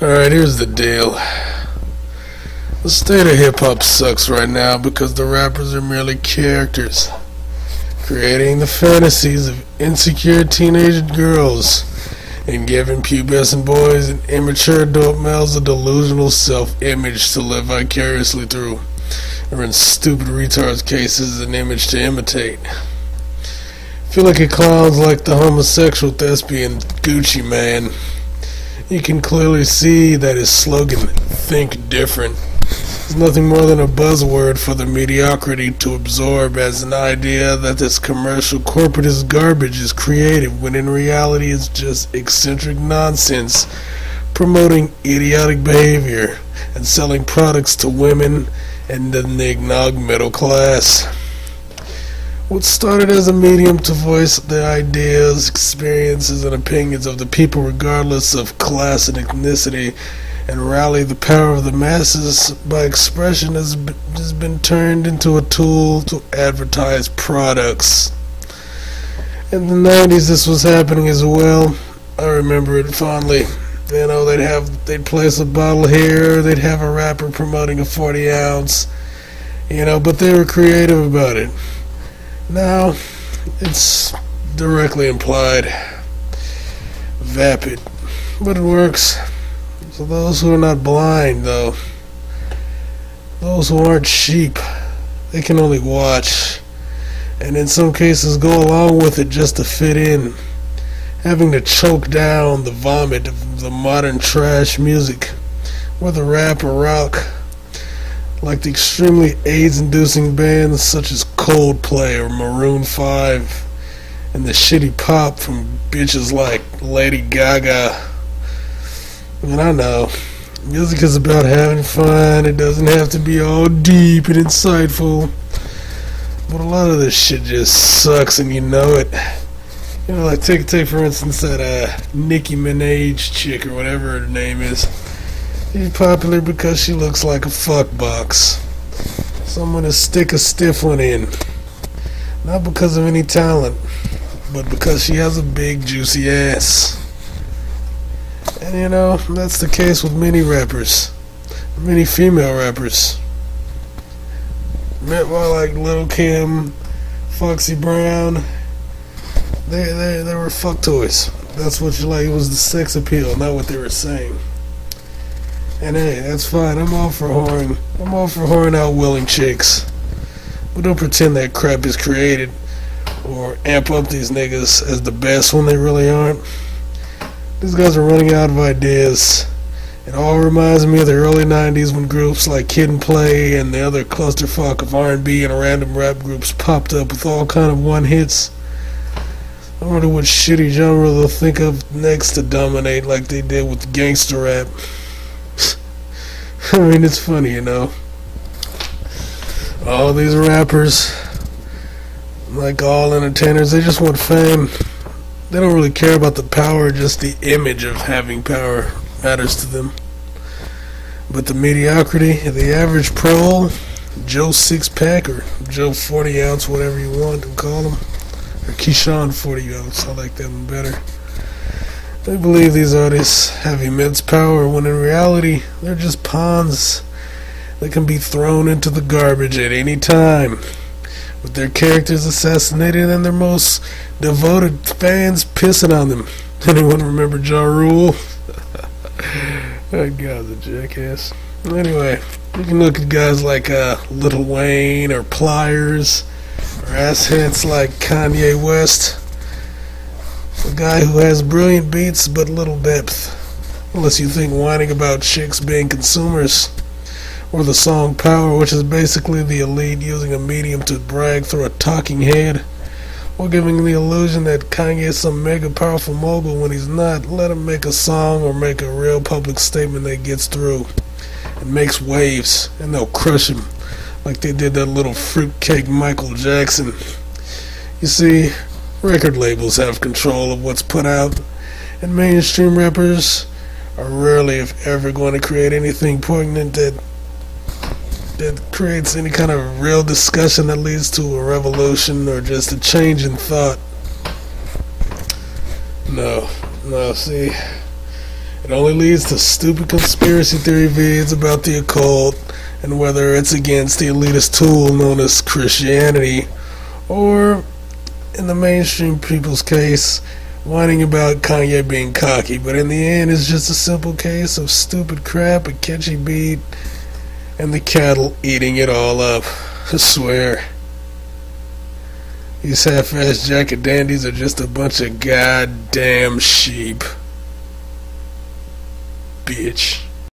Alright, here's the deal. The state of hip-hop sucks right now because the rappers are merely characters, creating the fantasies of insecure teenage girls and giving pubescent boys and immature adult males a delusional self-image to live vicariously through, or in stupid retards' cases, an image to imitate. I feel like it clowns like the homosexual thespian Gucci Man. You can clearly see that his slogan, "Think Different," is nothing more than a buzzword for the mediocrity to absorb as an idea that this commercial corporatist garbage is creative, when in reality it's just eccentric nonsense promoting idiotic behavior and selling products to women and the nig-nog middle class. What started as a medium to voice the ideas, experiences, and opinions of the people regardless of class and ethnicity and rally the power of the masses by expression has been turned into a tool to advertise products. In the 90s this was happening as well. I remember it fondly. You know, they'd place a bottle here, they'd have a rapper promoting a 40 ounce, but they were creative about it. Now, it's directly implied, vapid, but it works. So those who are not blind, though, those who aren't sheep, they can only watch, and in some cases go along with it just to fit in, having to choke down the vomit of the modern trash music, whether rap or rock, like the extremely AIDS-inducing bands such as Coldplay or Maroon 5, and the shitty pop from bitches like Lady Gaga. And I know, music is about having fun, it doesn't have to be all deep and insightful, but a lot of this shit just sucks and you know it. Like take for instance that Nicki Minaj chick or whatever her name is. She's popular because she looks like a fuck box, someone to stick a stiff one in. Not because of any talent, but because she has a big juicy ass. And that's the case with many rappers, many female rappers. Well, like Lil' Kim, Foxy Brown, they were fuck toys. That's what you like. It was the sex appeal, not what they were saying. And hey, that's fine. I'm all for whoring out willing chicks. But don't pretend that crap is created or amp up these niggas as the best when they really aren't. These guys are running out of ideas. It all reminds me of the early 90s when groups like Kid and Play and the other clusterfuck of R&B and random rap groups popped up with all kind of one hits. I wonder what shitty genre they'll think of next to dominate like they did with gangster rap. I mean, it's funny, all these rappers, like all entertainers, they just want fame. They don't really care about the power, just the image of having power matters to them. But the mediocrity, the average pro, Joe Six-Pack or Joe 40 ounce, whatever you want to call them, or Keyshawn 40 ounce, I like that one better. They believe these artists have immense power when in reality they're just pawns that can be thrown into the garbage at any time, with their characters assassinated and their most devoted fans pissing on them. Anyone remember Ja Rule? That guy's a jackass. Anyway, you can look at guys like Lil Wayne or Pliers, or asshats like Kanye West. A guy who has brilliant beats but little depth, unless you think whining about chicks being consumers, or the song Power, which is basically the elite using a medium to brag through a talking head, or giving the illusion that Kanye is some mega powerful mogul when he's not. Let him make a song or make a real public statement that gets through and makes waves, and they'll crush him like they did that little fruitcake Michael Jackson. You see, record labels have control of what's put out, and mainstream rappers are rarely, if ever, going to create anything poignant that creates any kind of real discussion that leads to a revolution or just a change in thought. No, see, It only leads to stupid conspiracy theory vids about the occult and whether it's against the elitist tool known as Christianity, or, in the mainstream people's case, whining about Kanye being cocky. But in the end, it's just a simple case of stupid crap, a catchy beat, and the cattle eating it all up. I swear. These half-assed jacket dandies are just a bunch of goddamn sheep. Bitch.